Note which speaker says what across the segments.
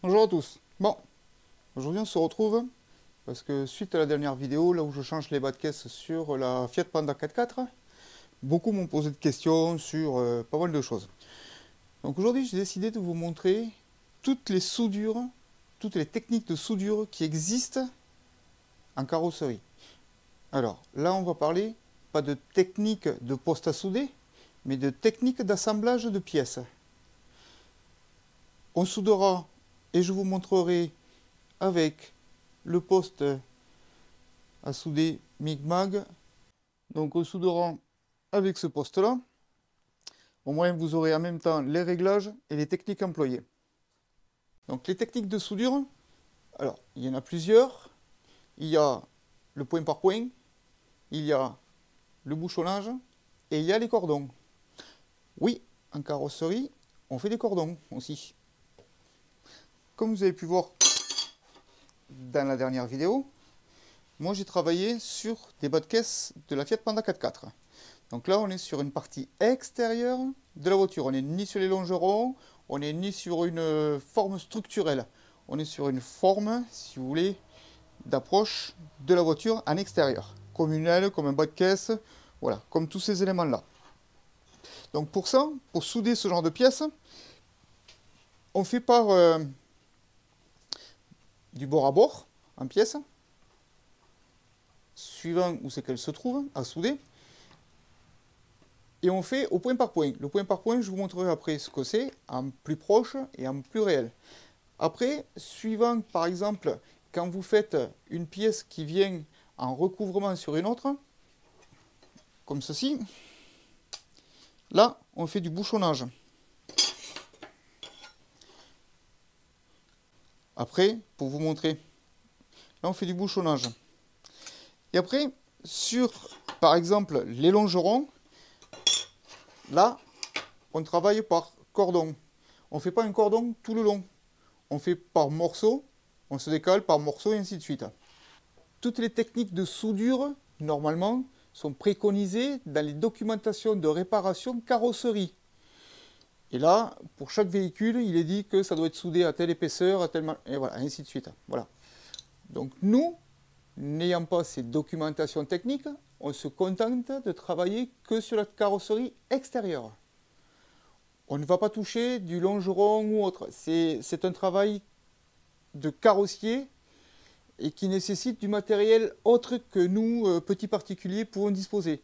Speaker 1: Bonjour à tous. Bon, aujourd'hui on se retrouve parce que suite à la dernière vidéo, là où je change les bas de caisse sur la Fiat Panda 4x4, beaucoup m'ont posé de questions sur pas mal de choses. Donc aujourd'hui j'ai décidé de vous montrer toutes les soudures, toutes les techniques de soudure qui existent en carrosserie. Alors là on va parler pas de technique de poste à souder, mais de technique d'assemblage de pièces. On soudera et je vous montrerai avec le poste à souder MIG-MAG. Donc on soudera avec ce poste là. Au moins vous aurez en même temps les réglages et les techniques employées. Donc les techniques de soudure, alors il y en a plusieurs. Il y a le point par point, il y a le bouchonnage et il y a les cordons. Oui, en carrosserie, on fait des cordons aussi. Comme vous avez pu voir dans la dernière vidéo, moi j'ai travaillé sur des bas de caisse de la Fiat Panda 4x4. Donc là on est sur une partie extérieure de la voiture. On n'est ni sur les longerons, on n'est ni sur une forme structurelle. On est sur une forme, si vous voulez, d'approche de la voiture en extérieur. Comme une aile, comme un bas de caisse, voilà, comme tous ces éléments-là. Donc pour ça, pour souder ce genre de pièces, on fait par du bord à bord, en pièces, suivant où c'est qu'elle se trouve, à souder. Et on fait au point par point. Le point par point, je vous montrerai après ce que c'est, en plus proche et en plus réel. Après, suivant par exemple, quand vous faites une pièce qui vient en recouvrement sur une autre, comme ceci, là, on fait du bouchonnage. Après, pour vous montrer, là, on fait du bouchonnage. Et après, sur, par exemple, les longerons, là, on travaille par cordon. On ne fait pas un cordon tout le long. On fait par morceaux, on se décale par morceaux et ainsi de suite. Toutes les techniques de soudure, normalement, sont préconisées dans les documentations de réparation carrosserie. Et là, pour chaque véhicule, il est dit que ça doit être soudé à telle épaisseur, à telle... et voilà, ainsi de suite. Voilà. Donc nous, n'ayant pas ces documentations techniques, on se contente de travailler que sur la carrosserie extérieure. On ne va pas toucher du longeron ou autre. C'est un travail de carrossier et qui nécessite du matériel autre que nous, petits particuliers, pouvons disposer.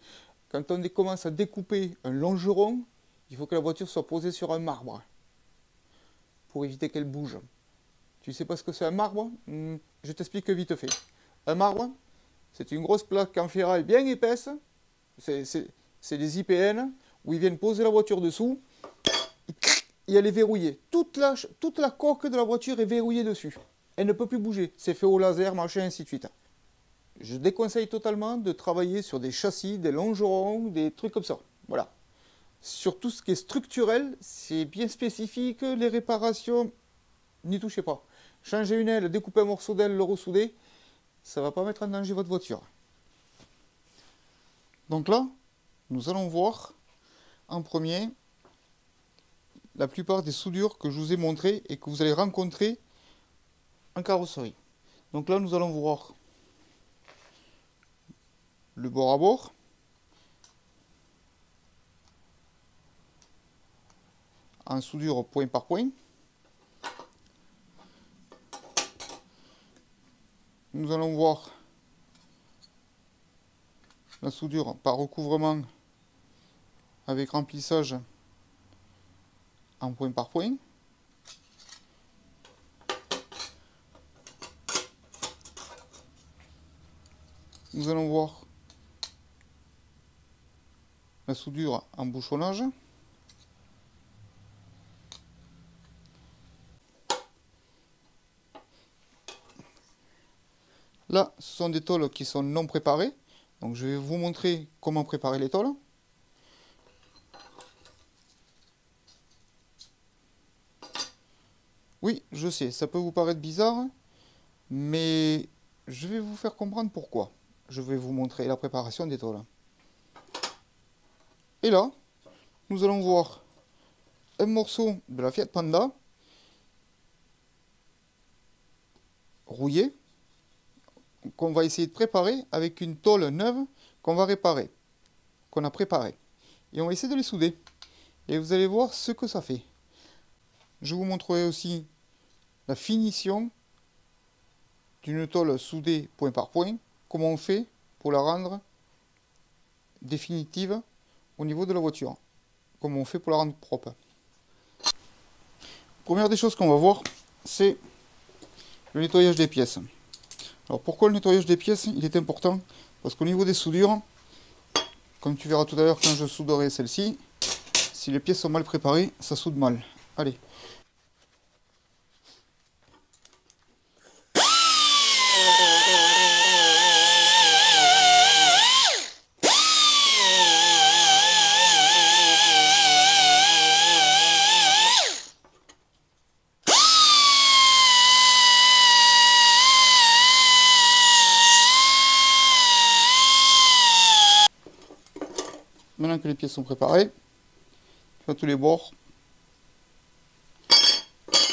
Speaker 1: Quand on commence à découper un longeron, il faut que la voiture soit posée sur un marbre pour éviter qu'elle bouge. Tu sais pas ce que c'est un marbre? Je t'explique vite fait. Un marbre, c'est une grosse plaque en ferraille bien épaisse, c'est des IPN, où ils viennent poser la voiture dessous, et elle est verrouillée. Toute la coque de la voiture est verrouillée dessus. Elle ne peut plus bouger. C'est fait au laser, machin, ainsi de suite. Je déconseille totalement de travailler sur des châssis, des longerons, des trucs comme ça. Voilà. Sur tout ce qui est structurel, c'est bien spécifique. Les réparations, n'y touchez pas. Changer une aile, découper un morceau d'aile, le ressouder, ça ne va pas mettre en danger votre voiture. Donc là, nous allons voir en premier la plupart des soudures que je vous ai montrées et que vous allez rencontrer en carrosserie. Donc là, nous allons voir le bord à bord, en soudure point par point. Nous allons voir la soudure par recouvrement avec remplissage en point par point. Nous allons voir la soudure en bouchonnage. Là, ce sont des tôles qui sont non préparées. Donc je vais vous montrer comment préparer les tôles. Oui, je sais, ça peut vous paraître bizarre, mais je vais vous faire comprendre pourquoi. Je vais vous montrer la préparation des tôles. Et là, nous allons voir un morceau de la Fiat Panda rouillé qu'on va essayer de préparer avec une tôle neuve qu'on va réparer, qu'on a préparée. Et on va essayer de les souder. Et vous allez voir ce que ça fait. Je vous montrerai aussi la finition d'une tôle soudée point par point, comment on fait pour la rendre définitive au niveau de la voiture, comment on fait pour la rendre propre. Première des choses qu'on va voir, c'est le nettoyage des pièces. Alors pourquoi le nettoyage des pièces il est important? Parce qu'au niveau des soudures, comme tu verras tout à l'heure quand je souderai celle-ci, si les pièces sont mal préparées, ça soude mal. Allez. Maintenant que les pièces sont préparées, tu vois tous les bords.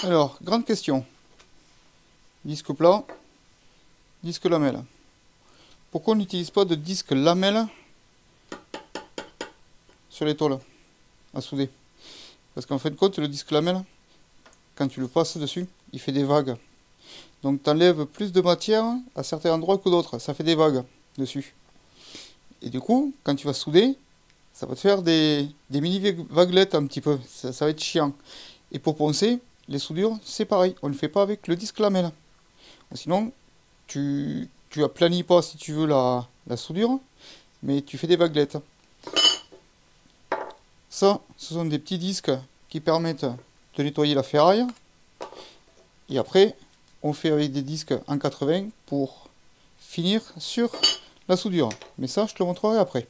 Speaker 1: Alors, grande question. Disque plat, disque lamelle. Pourquoi on n'utilise pas de disque lamelle sur les tôles à souder? Parce qu'en fin de compte, le disque lamelle, quand tu le passes dessus, il fait des vagues. Donc tu enlèves plus de matière à certains endroits que d'autres. Ça fait des vagues dessus. Et du coup, quand tu vas souder, ça va te faire des mini vaguelettes un petit peu. Ça va être chiant. Et pour poncer, les soudures, c'est pareil. On ne le fait pas avec le disque lamelle. Sinon, tu aplanis pas si tu veux la soudure, mais tu fais des vaguelettes. Ça, ce sont des petits disques qui permettent de nettoyer la ferraille. Et après, on fait avec des disques en 80 pour finir sur la soudure. Mais ça, je te le montrerai après.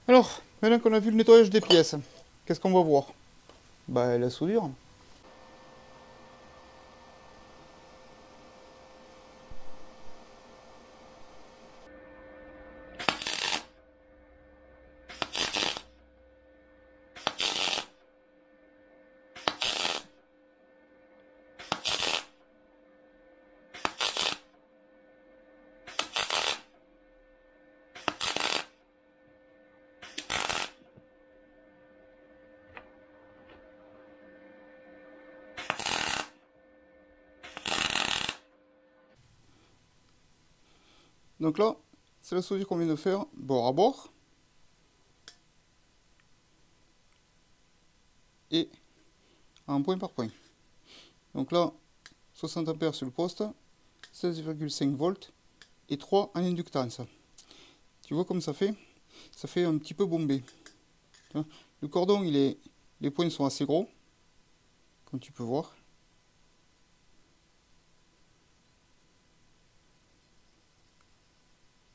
Speaker 1: Alors, maintenant qu'on a vu le nettoyage des pièces, qu'est-ce qu'on va voir? Bah, la soudure. Donc là, c'est la soudure qu'on vient de faire bord à bord. Et en point par point. Donc là, 60 ampères sur le poste, 16,5 volts et 3 en inductance. Tu vois comme ça fait? Ça fait un petit peu bombé. Le cordon, les points sont assez gros, comme tu peux voir.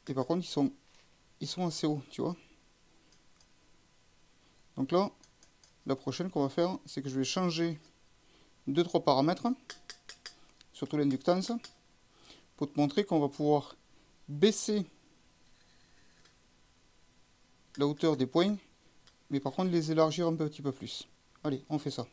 Speaker 1: Et par contre, ils sont assez hauts, tu vois. Donc là, la prochaine qu'on va faire, c'est que je vais changer 2-3 paramètres, surtout l'inductance, pour te montrer qu'on va pouvoir baisser la hauteur des points, mais par contre les élargir un petit peu plus. Allez, on fait ça.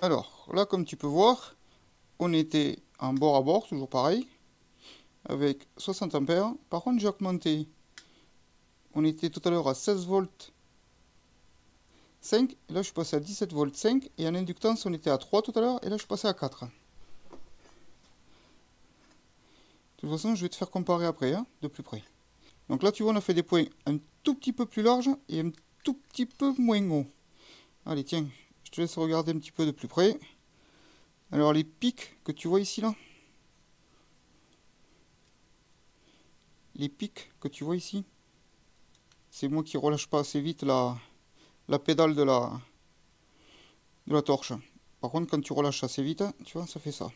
Speaker 1: Alors, là, comme tu peux voir, on était en bord à bord, toujours pareil, avec 60 ampères. Par contre, j'ai augmenté. On était tout à l'heure à 16 volts 5, et là je suis passé à 17 volts 5, et en inductance on était à 3 tout à l'heure, et là je suis passé à 4. De toute façon, je vais te faire comparer après, hein, de plus près. Donc là, tu vois, on a fait des points un tout petit peu plus larges et un tout petit peu moins hauts. Allez, tiens, je te laisse regarder un petit peu de plus près. Alors les pics que tu vois ici là, les pics que tu vois ici, c'est moi qui relâche pas assez vite la pédale de la torche. Par contre quand tu relâches assez vite, tu vois, ça fait ça.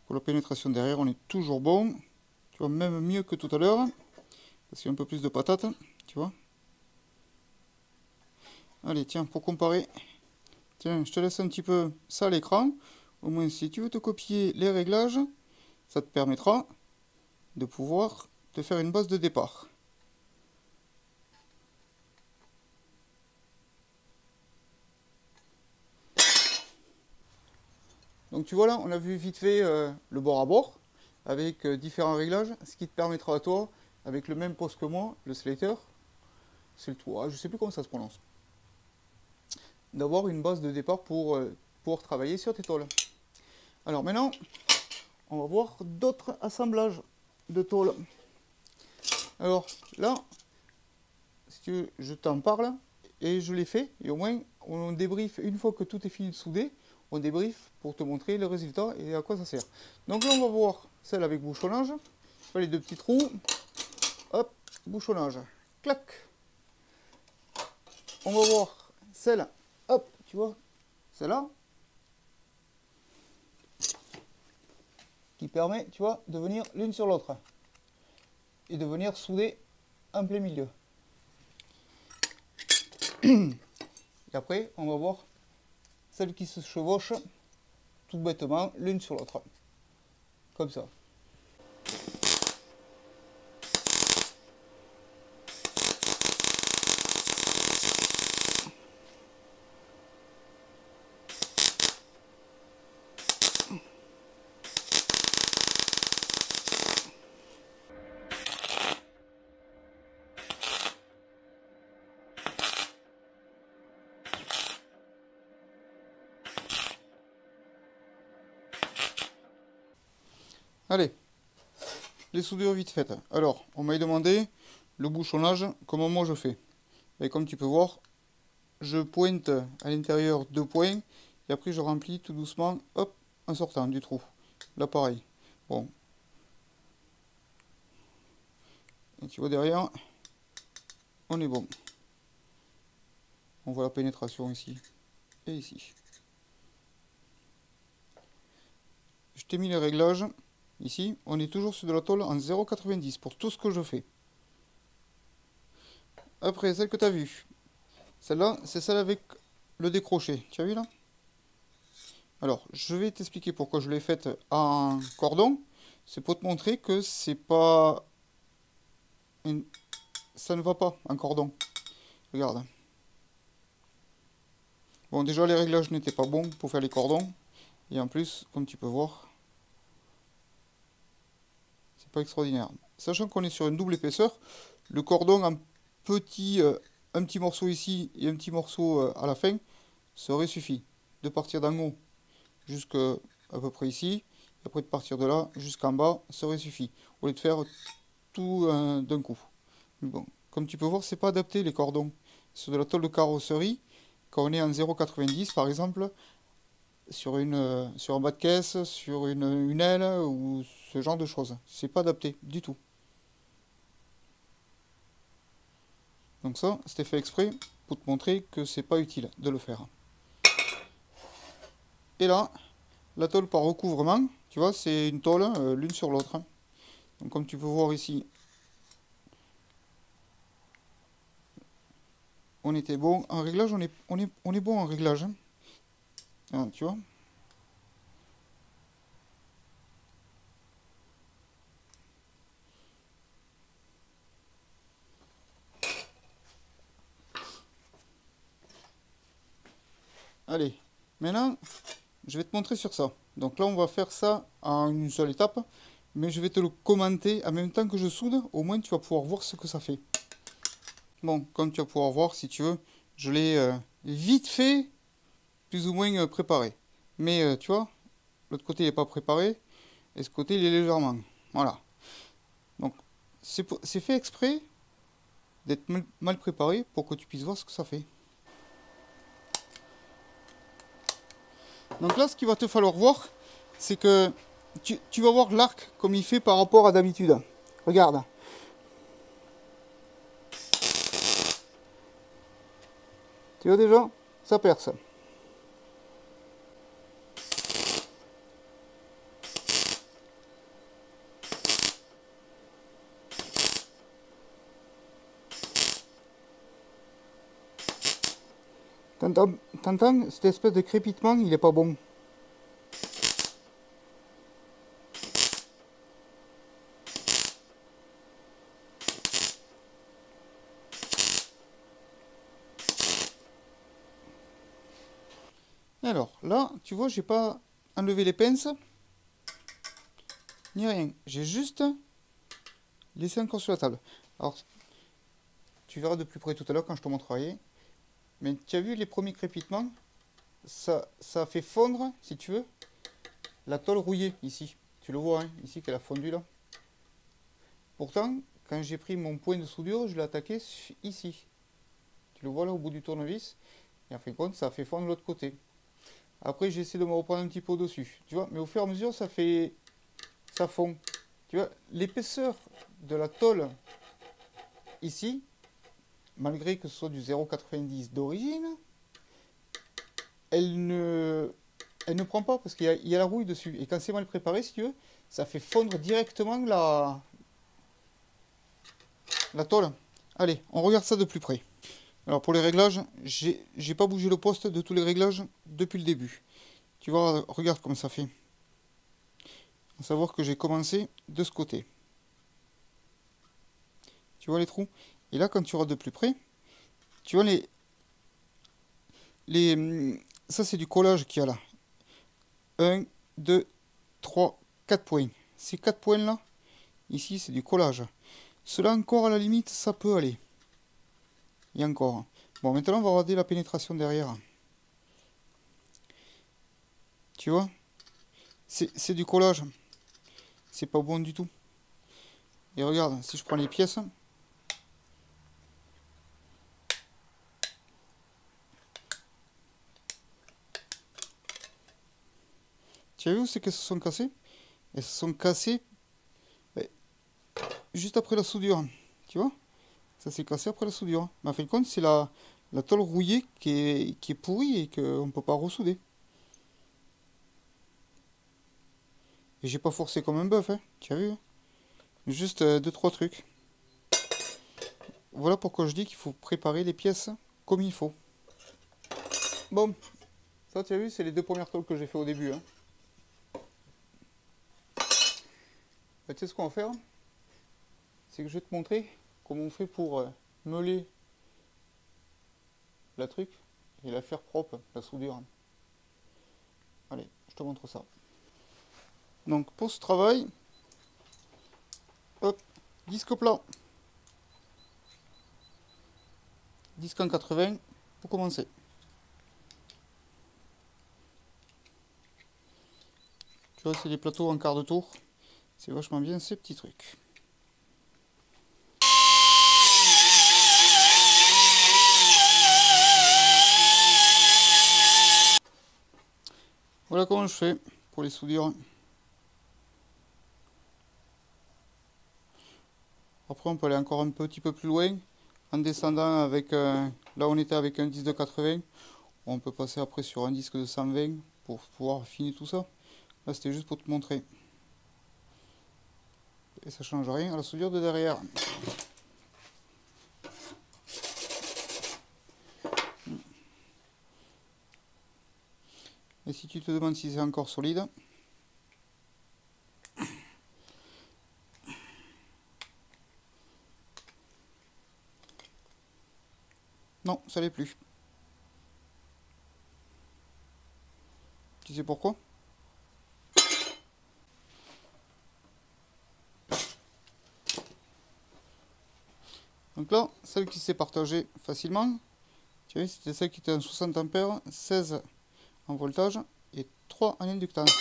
Speaker 1: Pour la pénétration derrière, on est toujours bon. Tu vois, même mieux que tout à l'heure. Parce qu'il y a un peu plus de patates, tu vois. Allez, tiens, pour comparer, tiens, je te laisse un petit peu ça à l'écran. Au moins, si tu veux te copier les réglages, ça te permettra de pouvoir te faire une base de départ. Donc tu vois là, on a vu vite fait le bord à bord, avec différents réglages, ce qui te permettra à toi, avec le même poste que moi, le Slater, c'est le toit, je sais plus comment ça se prononce, d'avoir une base de départ pour pouvoir travailler sur tes tôles. Alors maintenant, on va voir d'autres assemblages de tôles. Alors là, si tu veux, je t'en parle et je l'ai fait, et au moins on débriefe une fois que tout est fini de souder, on débriefe pour te montrer le résultat et à quoi ça sert. Donc là on va voir celle avec bouchonnage, les deux petits trous, hop, bouchonnage, clac. On va voir celle, hop, tu vois, celle-là, qui permet, tu vois, de venir l'une sur l'autre et de venir souder en plein milieu. Et après, on va voir celle qui se chevauche tout bêtement l'une sur l'autre. Comme ça. Allez, les soudures vite faites. Alors, on m'a demandé le bouchonnage, comment moi je fais. Et comme tu peux voir, je pointe à l'intérieur 2 points, et après je remplis tout doucement, hop, en sortant du trou. Là pareil. Bon. Et tu vois derrière, on est bon. On voit la pénétration ici et ici. Je t'ai mis les réglages. Ici, on est toujours sur de la tôle en 0,90 pour tout ce que je fais. Après, celle que tu as vue. Celle-là, c'est celle avec le décroché. Tu as vu là? Alors, je vais t'expliquer pourquoi je l'ai faite en cordon. C'est pour te montrer que c'est pas... ça ne va pas en cordon. Regarde. Bon, déjà, les réglages n'étaient pas bons pour faire les cordons. Et en plus, comme tu peux voir, c'est pas extraordinaire. Sachant qu'on est sur une double épaisseur, le cordon en petit, un petit morceau ici et un petit morceau à la fin, ça aurait suffi. De partir d'en haut jusqu'à à peu près ici, et après de partir de là jusqu'en bas, ça aurait suffi. Au lieu de faire tout d'un coup. Mais bon, comme tu peux voir, c'est pas adapté les cordons. Sur de la tôle de carrosserie, quand on est en 0,90 par exemple, sur un bas de caisse, sur une aile ou ce genre de choses. C'est pas adapté du tout. Donc ça, c'était fait exprès pour te montrer que c'est pas utile de le faire. Et là, la tôle par recouvrement, tu vois, c'est une tôle l'une sur l'autre. Donc comme tu peux voir ici, on était bon en réglage, on est bon en réglage. Ah, tu vois. Allez, maintenant, je vais te montrer sur ça. Donc là, on va faire ça en une seule étape, mais je vais te le commenter en même temps que je soude. Au moins, tu vas pouvoir voir ce que ça fait. Bon, comme tu vas pouvoir voir, si tu veux, je l'ai vite fait, plus ou moins préparé. Mais tu vois, l'autre côté, il n'est pas préparé, et ce côté, il est légèrement. Voilà. Donc, c'est fait exprès d'être mal préparé pour que tu puisses voir ce que ça fait. Donc là, ce qu'il va te falloir voir, c'est que tu vas voir l'arc comme il fait par rapport à d'habitude. Regarde. Tu vois déjà, ça perce. T'entends, cette espèce de crépitement, il est pas bon. Alors, là, tu vois, j'ai pas enlevé les pinces, ni rien. J'ai juste laissé encore sur la table. Alors, tu verras de plus près tout à l'heure quand je te montrerai. Mais tu as vu les premiers crépitements? Ça fait fondre, si tu veux, la tôle rouillée, ici. Tu le vois, hein, ici, qu'elle a fondu, là. Pourtant, quand j'ai pris mon point de soudure, je l'ai attaqué ici. Tu le vois, là, au bout du tournevis. Et en fin de compte, ça a fait fondre de l'autre côté. Après, j'essaie de me reprendre un petit peu au-dessus. Tu vois, mais au fur et à mesure, ça fond. Tu vois, l'épaisseur de la tôle ici, malgré que ce soit du 0,90 d'origine, elle ne prend pas parce qu'il y a la rouille dessus. Et quand c'est mal préparé, si tu veux, ça fait fondre directement la tôle. Allez, on regarde ça de plus près. Alors pour les réglages, j'ai pas bougé le poste de tous les réglages depuis le début. Tu vois, regarde comme ça fait. À savoir que j'ai commencé de ce côté. Tu vois les trous? Et là, quand tu regardes de plus près, tu vois ça c'est du collage qu'il y a là. 1, 2, 3, 4 points. Ces 4 points là, ici c'est du collage. Cela encore à la limite, ça peut aller. Et encore. Bon, maintenant on va regarder la pénétration derrière. Tu vois? C'est du collage. C'est pas bon du tout. Et regarde, si je prends les pièces. Tu as vu où c'est qu'elles se sont cassées? Elles se sont cassées juste après la soudure. Tu vois? Ça s'est cassé après la soudure. Mais en fin de compte, c'est la tôle rouillée qui est pourrie et qu'on ne peut pas ressouder. Et j'ai pas forcé comme un bœuf, hein. Tu as vu? Juste 2-3 trucs. Voilà pourquoi je dis qu'il faut préparer les pièces comme il faut. Bon, ça tu as vu, c'est les 2 premières tôles que j'ai fait au début. Hein. Bah, tu sais ce qu'on va faire? C'est que je vais te montrer comment on fait pour meuler la truc et la faire propre, la soudure. Allez, je te montre ça. Donc pour ce travail, hop, disque plat. Disque en 80 pour commencer. Tu vois, c'est des plateaux en quart de tour. C'est vachement bien ces petits trucs. Voilà comment je fais pour les soudures. Après on peut aller encore un petit peu plus loin en descendant avec là on était avec un disque de 80. On peut passer après sur un disque de 120 pour pouvoir affiner tout ça. Là c'était juste pour te montrer. Et ça change rien à la soudure de derrière. Et si tu te demandes si c'est encore solide, non, ça l'est plus. Tu sais pourquoi? Donc là, celle qui s'est partagée facilement, tu vois, c'était celle qui était en 60 ampères, 16 en voltage et 3 en inductance.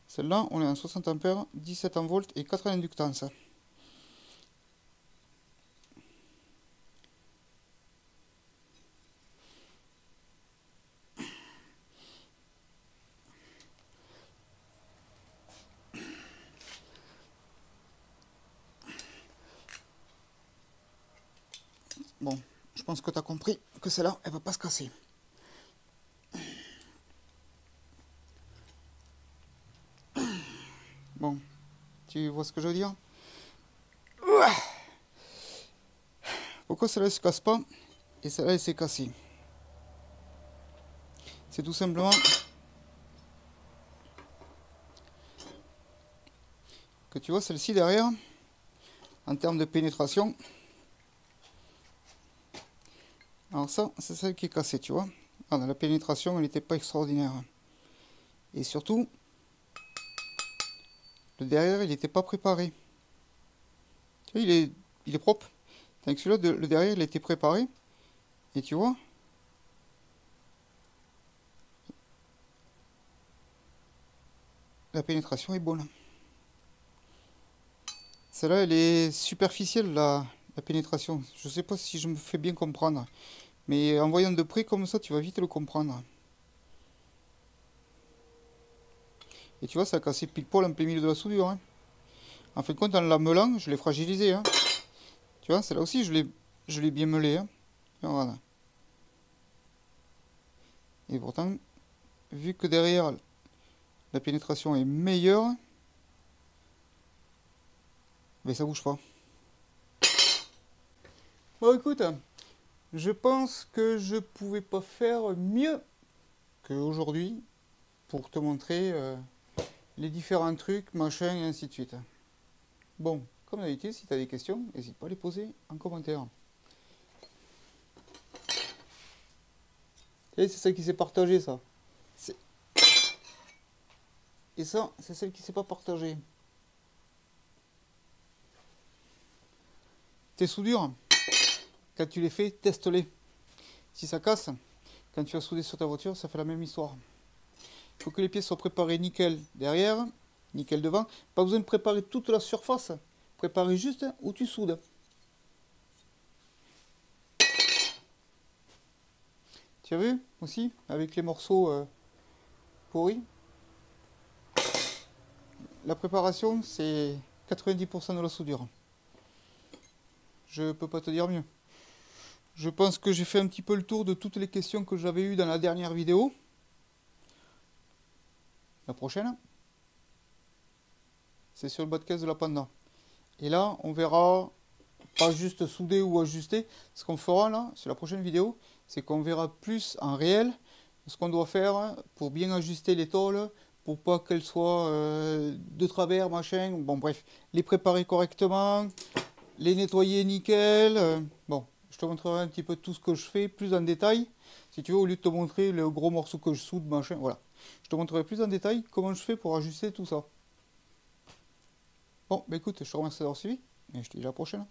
Speaker 1: Celle-là, on est en 60 ampères, 17 en volts et 4 en inductance. Bon, je pense que tu as compris que celle-là, elle va pas se casser. Bon, tu vois ce que je veux dire? Pourquoi celle-là ne se casse pas et celle-là elle s'est cassée? C'est tout simplement que tu vois celle-ci derrière, en termes de pénétration. Alors ça, c'est celle qui est cassée, tu vois. Alors, la pénétration, elle n'était pas extraordinaire. Et surtout, le derrière, il n'était pas préparé. Tu vois, il est propre. Tandis que celui-là, le derrière, il était préparé. Et tu vois, la pénétration est bonne. Celle-là, elle est superficielle, la pénétration. Je sais pas si je me fais bien comprendre. Mais en voyant de près comme ça, tu vas vite le comprendre. Et tu vois, ça a cassé pile poil en plein milieu de la soudure. Hein. En fin de compte, en la meulant, je l'ai fragilisé. Hein. Tu vois, celle-là aussi, je l'ai bien meulé. Hein. Voilà. Et pourtant, vu que derrière, la pénétration est meilleure, mais ça bouge pas. Bon, écoute, je pense que je pouvais pas faire mieux qu'aujourd'hui pour te montrer les différents trucs, machin, et ainsi de suite. Bon, comme d'habitude, si tu as des questions, n'hésite pas à les poser en commentaire. Et c'est celle qui s'est partagée, ça. Et ça, c'est celle qui s'est pas partagée. Tes soudures, quand tu les fais, teste-les. Si ça casse, quand tu vas souder sur ta voiture, ça fait la même histoire. Il faut que les pièces soient préparées nickel derrière, nickel devant. Pas besoin de préparer toute la surface. Préparer juste où tu soudes. Tu as vu aussi, avec les morceaux pourris. La préparation, c'est 90% de la soudure. Je peux pas te dire mieux. Je pense que j'ai fait un petit peu le tour de toutes les questions que j'avais eues dans la dernière vidéo. La prochaine, c'est sur le bas de caisse de la Panda. Et là, on verra pas juste souder ou ajuster. Ce qu'on fera là, sur la prochaine vidéo, c'est qu'on verra plus en réel ce qu'on doit faire pour bien ajuster les tôles, pour pas qu'elles soient de travers, machin. Bon, bref, les préparer correctement, les nettoyer nickel. Bon, je te montrerai un petit peu tout ce que je fais, plus en détail. Si tu veux, au lieu de te montrer le gros morceau que je soude, machin, voilà. Je te montrerai plus en détail comment je fais pour ajuster tout ça. Bon, bah écoute, je te remercie d'avoir suivi, et je te dis à la prochaine.